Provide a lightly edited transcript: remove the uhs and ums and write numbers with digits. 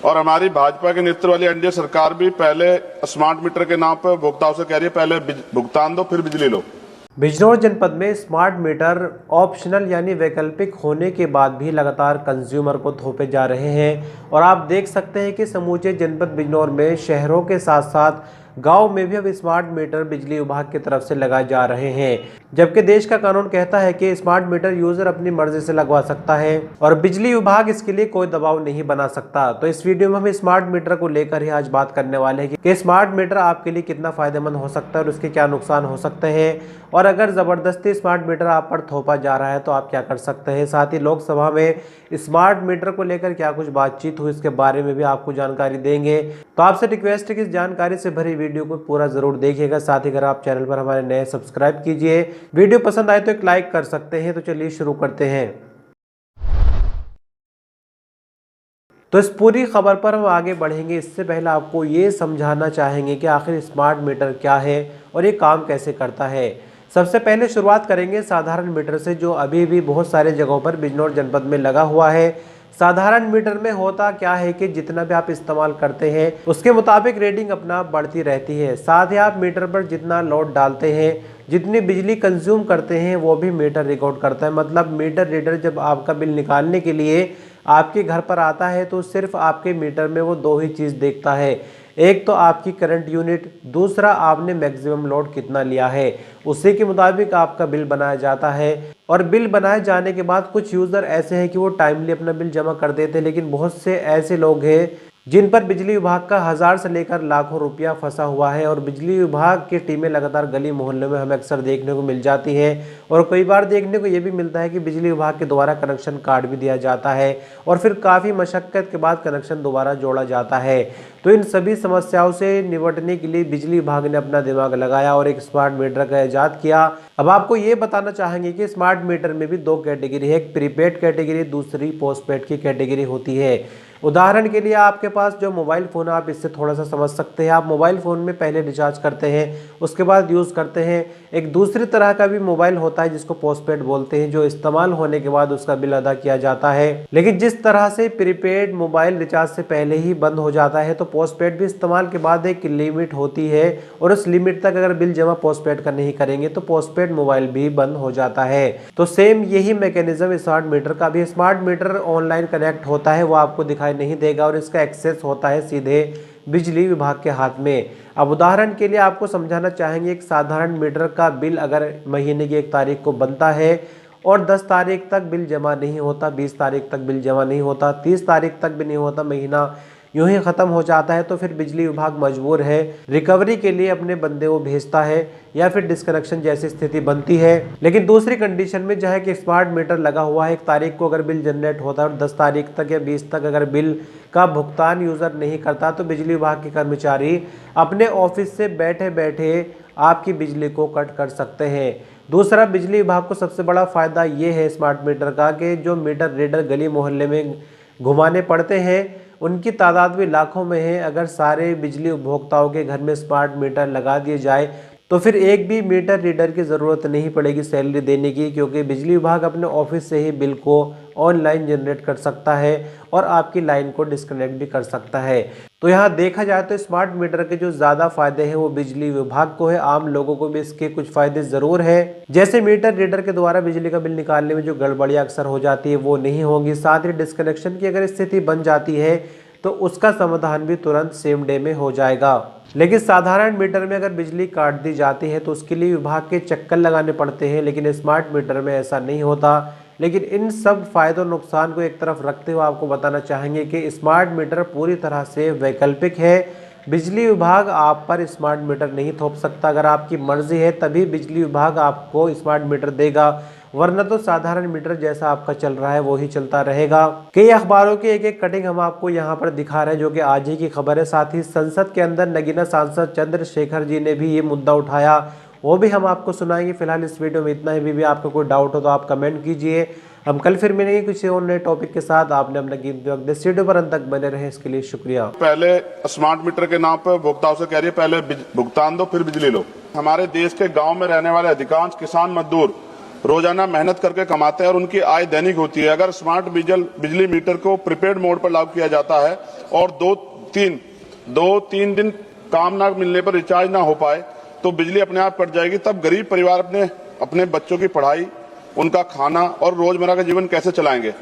और हमारी भाजपा के नेतृत्व वाली एनडीए सरकार भी पहले स्मार्ट मीटर के नाम पर उपभोक्ताओं से कह रही है पहले भुगतान दो फिर बिजली लो। बिजनौर जनपद में स्मार्ट मीटर ऑप्शनल यानी वैकल्पिक होने के बाद भी लगातार कंज्यूमर को थोपे जा रहे हैं और आप देख सकते हैं कि समूचे जनपद बिजनौर में शहरों के साथ साथ गांव में भी अब स्मार्ट मीटर बिजली विभाग की तरफ से लगाए जा रहे हैं, जबकि देश का कानून कहता है कि स्मार्ट मीटर यूजर अपनी मर्जी से लगवा सकता है और बिजली विभाग इसके लिए कोई दबाव नहीं बना सकता। तो इस वीडियो में हम स्मार्ट मीटर को लेकर ही आज बात करने वाले हैं कि स्मार्ट मीटर आपके लिए कितना फायदेमंद हो सकता है और उसके क्या नुकसान हो सकते हैं, और अगर जबरदस्ती स्मार्ट मीटर आप पर थोपा जा रहा है तो आप क्या कर सकते हैं। साथ ही लोकसभा में स्मार्ट मीटर को लेकर क्या कुछ बातचीत हुई इसके बारे में भी आपको जानकारी देंगे। तो आपसे रिक्वेस्ट है कि इस जानकारी से भरी वीडियो को पूरा जरूर देखिएगा। साथ ही अगर आप चैनल पर हमारे नए सब्सक्राइब कीजिए, वीडियो पसंद आए तो एक लाइक कर सकते हैं। तो चलिए शुरू करते हैं। तो इस पूरी खबर पर हम आगे बढ़ेंगे, इससे पहले आपको ये समझाना चाहेंगे कि आखिर स्मार्ट मीटर क्या है और ये काम कैसे करता है। सबसे पहले शुरुआत करेंगे साधारण मीटर से, जो अभी भी बहुत सारे जगहों पर बिजनौर जनपद में लगा हुआ है। साधारण मीटर में होता क्या है कि जितना भी आप इस्तेमाल करते हैं उसके मुताबिक रीडिंग अपना बढ़ती रहती है। साथ ही आप मीटर पर जितना लोड डालते हैं, जितनी बिजली कंज्यूम करते हैं, वो भी मीटर रिकॉर्ड करता है। मतलब मीटर रीडर जब आपका बिल निकालने के लिए आपके घर पर आता है तो सिर्फ आपके मीटर में वो दो ही चीज़ देखता है, एक तो आपकी करंट यूनिट, दूसरा आपने मैक्सिमम लोड कितना लिया है। उसी के मुताबिक आपका बिल बनाया जाता है और बिल बनाए जाने के बाद कुछ यूज़र ऐसे हैं कि वो टाइमली अपना बिल जमा कर देते हैं, लेकिन बहुत से ऐसे लोग हैं जिन पर बिजली विभाग का 1000 से लेकर लाखों रुपया फंसा हुआ है और बिजली विभाग की टीमें लगातार गली मोहल्ले में हमें अक्सर देखने को मिल जाती हैं और कई बार देखने को ये भी मिलता है कि बिजली विभाग के द्वारा कनेक्शन काट भी दिया जाता है और फिर काफ़ी मशक्क़त के बाद कनेक्शन दोबारा जोड़ा जाता है। तो इन सभी समस्याओं से निपटने के लिए बिजली विभाग ने अपना दिमाग लगाया और एक स्मार्ट मीटर का इजाद किया। अब आपको ये बताना चाहेंगे कि स्मार्ट मीटर में भी दो कैटेगरी है, एक प्रीपेड कैटेगरी, दूसरी पोस्टपेड की कैटेगरी होती है। उदाहरण के लिए आपके पास जो मोबाइल फ़ोन है, आप इससे थोड़ा सा समझ सकते हैं। आप मोबाइल फ़ोन में पहले रिचार्ज करते हैं, उसके बाद यूज़ करते हैं। एक दूसरी तरह का भी मोबाइल होता है जिसको पोस्टपेड बोलते हैं, जो इस्तेमाल होने के बाद उसका बिल अदा किया जाता है। लेकिन जिस तरह से प्रीपेड मोबाइल रिचार्ज से पहले ही बंद हो जाता है, तो पोस्टपेड भी इस्तेमाल के बाद एक लिमिट होती है और उस लिमिट तक अगर बिल जमा पोस्टपेड का नहीं करेंगे तो पोस्टपेड मोबाइल भी बंद हो जाता है। तो सेम यही मैकेनिज्म स्मार्ट मीटर का भी। स्मार्ट मीटर ऑनलाइन कनेक्ट होता है, वो आपको दिखाई नहीं देगा और इसका एक्सेस होता है सीधे बिजली विभाग के हाथ में। अब उदाहरण के लिए आपको समझाना चाहेंगे, एक साधारण मीटर का बिल अगर महीने की 1 तारीख को बनता है और 10 तारीख तक बिल जमा नहीं होता, 20 तारीख तक बिल जमा नहीं होता, 30 तारीख तक भी नहीं होता, महीना यूं ही ख़त्म हो जाता है, तो फिर बिजली विभाग मजबूर है रिकवरी के लिए अपने बंदे को भेजता है या फिर डिस्कनेक्शन जैसी स्थिति बनती है। लेकिन दूसरी कंडीशन में जहाँ कि स्मार्ट मीटर लगा हुआ है, 1 तारीख को अगर बिल जनरेट होता है और 10 तारीख तक या 20 तक अगर बिल का भुगतान यूज़र नहीं करता तो बिजली विभाग के कर्मचारी अपने ऑफिस से बैठे बैठे आपकी बिजली को कट कर सकते हैं। दूसरा, बिजली विभाग को सबसे बड़ा फ़ायदा ये है स्मार्ट मीटर का कि जो मीटर रीडर गली मोहल्ले में घुमाने पड़ते हैं उनकी तादाद भी लाखों में है। अगर सारे बिजली उपभोक्ताओं के घर में स्मार्ट मीटर लगा दिए जाए तो फिर एक भी मीटर रीडर की ज़रूरत नहीं पड़ेगी सैलरी देने की, क्योंकि बिजली विभाग अपने ऑफिस से ही बिल को ऑनलाइन जनरेट कर सकता है और आपकी लाइन को डिस्कनेक्ट भी कर सकता है। तो यहाँ देखा जाए तो स्मार्ट मीटर के जो ज़्यादा फायदे हैं वो बिजली विभाग को है, आम लोगों को भी इसके कुछ फ़ायदे ज़रूर है। जैसे मीटर रीडर के द्वारा बिजली का बिल निकालने में जो गड़बड़ियाँ अक्सर हो जाती है वो नहीं होंगी। साथ ही डिस्कनेक्शन की अगर स्थिति बन जाती है तो उसका समाधान भी तुरंत सेम डे में हो जाएगा। लेकिन साधारण मीटर में अगर बिजली काट दी जाती है तो उसके लिए विभाग के चक्कर लगाने पड़ते हैं, लेकिन स्मार्ट मीटर में ऐसा नहीं होता। लेकिन इन सब फायदों नुकसान को एक तरफ रखते हुए आपको बताना चाहेंगे कि स्मार्ट मीटर पूरी तरह से वैकल्पिक है। बिजली विभाग आप पर स्मार्ट मीटर नहीं थोप सकता। अगर आपकी मर्जी है तभी बिजली विभाग आपको स्मार्ट मीटर देगा, वरना तो साधारण मीटर जैसा आपका चल रहा है वो ही चलता रहेगा। कई अखबारों की एक वीडियो हम आपको यहाँ पर दिखा रहे हैं जो कि आज ही की खबर है। साथ ही संसद के अंदर नगीना सांसद चंद्रशेखर जी ने भी ये मुद्दा उठाया, वो भी हम आपको सुनाएंगे। फिलहाल इस वीडियो में इतना ही। भी आपको कोई डाउट हो तो आप कमेंट कीजिए। हम कल फिर मिलेंगे किसी और नए टॉपिक के साथ। आपने अपना कीमती वक्त दिया, वीडियो पर अंत तक बने रहे इसके लिए शुक्रिया। पहले स्मार्ट मीटर के नाम पर उपभोक्ताओं से कह रही है पहले भुगतान दो फिर बिजली लो। हमारे देश के गांव में रहने वाले अधिकांश किसान मजदूर रोजाना मेहनत करके कमाते हैं और उनकी आय दैनिक होती है। अगर स्मार्ट बिजली मीटर को प्रीपेड मोड पर लागू किया जाता है और दो तीन दिन काम ना मिलने पर रिचार्ज ना हो पाए तो बिजली अपने आप कट जाएगी। तब गरीब परिवार अपने बच्चों की पढ़ाई, उनका खाना और रोजमर्रा का जीवन कैसे चलाएंगे।